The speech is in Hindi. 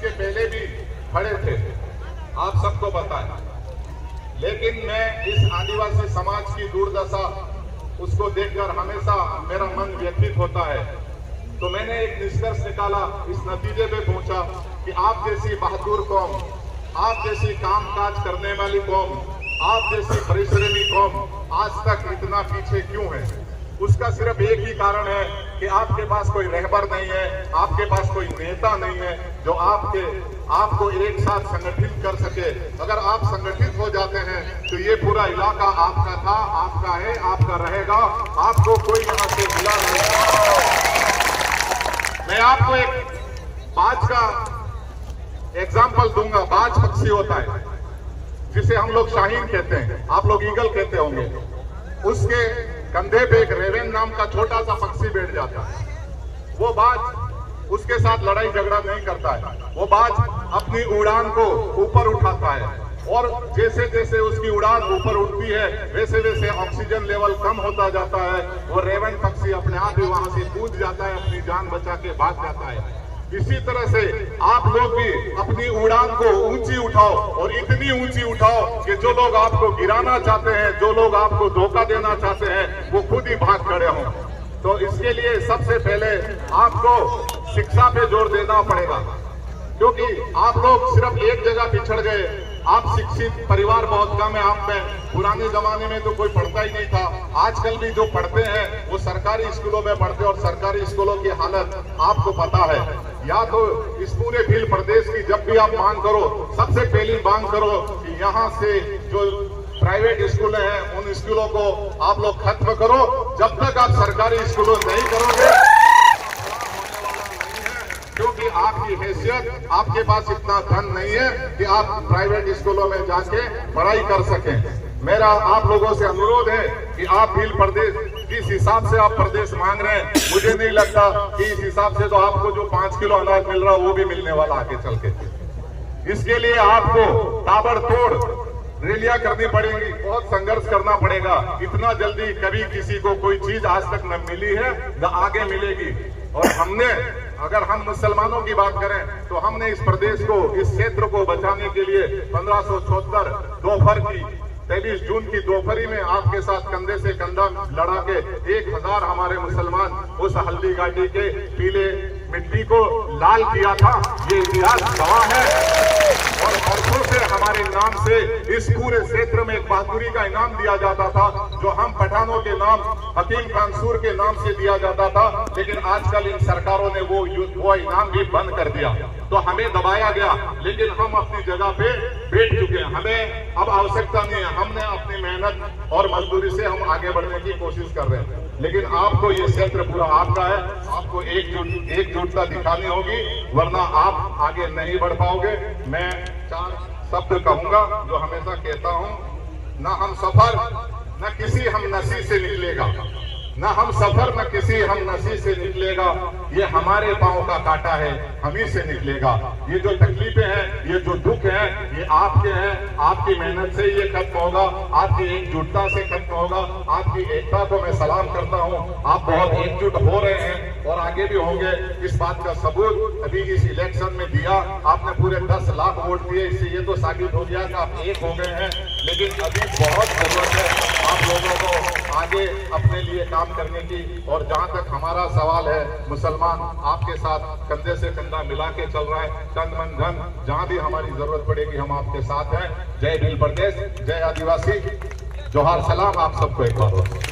इसके पहले भी खड़े थे, आप सबको पता है। लेकिन मैं इस आदिवासी समाज की दुर्दशा उसको देखकर हमेशा मेरा मन व्यथित होता है। तो मैंने एक निष्कर्ष निकाला, इस नतीजे पे पहुंचा कि आप जैसी बहादुर कौम, आप जैसी कामकाज करने वाली कौम, आप जैसी परिश्रमी कौम आज तक इतना पीछे क्यों है। उसका सिर्फ एक ही कारण है कि आपके पास कोई रहबर नहीं है, आपके पास कोई नेता नहीं है जो आपको एक साथ संगठित कर सके। अगर आप संगठित हो जाते हैं तो ये पूरा इलाका आपका था, आपका है, आपका रहेगा, आपको कोई यहाँ से मिला नहीं। मैं आपको एक बाज का एग्जाम्पल दूंगा। बाज पक्षी होता है जिसे हम लोग शाहीन कहते हैं, आप लोग ईगल कहते होंगे। उसके कंधे पे एक रेवेन नाम का छोटा सा पक्षी बैठ जाता है। वो बाज उसके साथ लड़ाई झगड़ा नहीं करता है, वो बाज अपनी उड़ान को ऊपर उठाता है और जैसे जैसे उसकी उड़ान ऊपर उठती है वैसे वैसे ऑक्सीजन लेवल कम होता जाता है। वो रेवेन पक्षी अपने आप ही वहां से कूद जाता है, अपनी जान बचा के भाग जाता है। इसी तरह से आप लोग भी अपनी उड़ान को ऊंची उठाओ और इतनी ऊंची उठाओ कि जो लोग आपको गिराना चाहते हैं, जो लोग आपको धोखा देना चाहते हैं, वो खुद ही भाग खड़े हों। तो इसके लिए सबसे पहले आपको शिक्षा पे जोर देना पड़ेगा, क्योंकि आप लोग सिर्फ एक जगह पिछड़ गए। आप शिक्षित परिवार बहुत कम है आप में। पुराने जमाने में तो कोई पढ़ता ही नहीं था। आजकल भी जो पढ़ते हैं वो सरकारी स्कूलों में पढ़ते हैं और सरकारी स्कूलों की हालत आपको पता है। या तो इस पूरे भील प्रदेश की जब भी आप मांग करो, सबसे पहली मांग करो कि यहाँ से जो प्राइवेट स्कूल हैं उन स्कूलों को आप लोग खत्म करो। जब तक आप सरकारी स्कूलों नहीं करोगे, क्योंकि आपकी हैसियत, आपके पास इतना धन नहीं है कि आप प्राइवेट स्कूलों में जाके पढ़ाई कर सकें। मेरा आप लोगों से अनुरोध है कि आप भील प्रदेश जिस हिसाब से आप प्रदेश मांग रहे हैं, मुझे नहीं लगता कि इस हिसाब से तो आपको जो 5 किलो अनाज मिल रहा है वो भी मिलने वाला आगे चल के। इसके लिए आपको ताबड़तोड़ रैलियां करनी पड़ेगी, बहुत संघर्ष करना पड़ेगा। इतना जल्दी कभी किसी को कोई चीज आज तक न मिली है न आगे मिलेगी। और हमने, अगर हम मुसलमानों की बात करें तो हमने इस प्रदेश को, इस क्षेत्र को बचाने के लिए 1574 दोपहर की 23 जून की दोपहरी में आपके साथ कंधे से कंधा लड़ा के 1000 हमारे मुसलमान उस हल्दी घाटी के पीले मिट्टी को लाल किया था। ये इतिहास गवाह है। और वर्षों से हमारे नाम से इस पूरे क्षेत्र में एक बहादुरी का इनाम दिया जाता था, जो हम पठानों के नाम, हकीम कांसूर के नाम से दिया जाता था। लेकिन आजकल इन सरकारों ने वो इनाम भी बंद कर दिया, तो हमें दबाया गया। लेकिन हम अपनी जगह पे बैठ चुके हैं, हमें अब आवश्यकता नहीं है। हमने अपनी मेहनत और मजदूरी से हम आगे बढ़ने की कोशिश कर रहे हैं। लेकिन आपको ये क्षेत्र पूरा आपका है, आपको एकजुटता दिखानी होगी, वरना आप आगे नहीं बढ़ पाओगे। मैं 4 शब्द कहूंगा जो हमेशा कहता हूं, न हम सफर न किसी हम नसी से निकलेगा, न हम सफर न किसी हम नसी से निकलेगा। ये हमारे पांव का कांटा है, हम ही से निकलेगा। ये जो तकलीफें हैं, ये जो दुख हैं, ये आपके हैं। आपकी मेहनत से ये खत्म होगा, आपकी एकजुटता से खत्म होगा। आपकी एकता को मैं सलाम करता हूँ। आप बहुत एकजुट हो रहे हैं और आगे भी होंगे। इस बात का सबूत अभी इस इलेक्शन में दिया। आपने पूरे 10 लाख वोट दिए, इससे ये तो साबित हो गया कि आप एक हो गए हैं। लेकिन अभी बहुत जरूरत है आप लोगों को आगे अपने लिए काम करने की। और जहां तक हमारा सवाल है, मुसलमान आपके साथ कंधे से कंधा मिला के चल रहा है, तन मन धन, जहां भी हमारी जरूरत पड़ेगी हम आपके साथ हैं। जय भील प्रदेश, जय आदिवासी, जोहार सलाम आप सबको एक बार।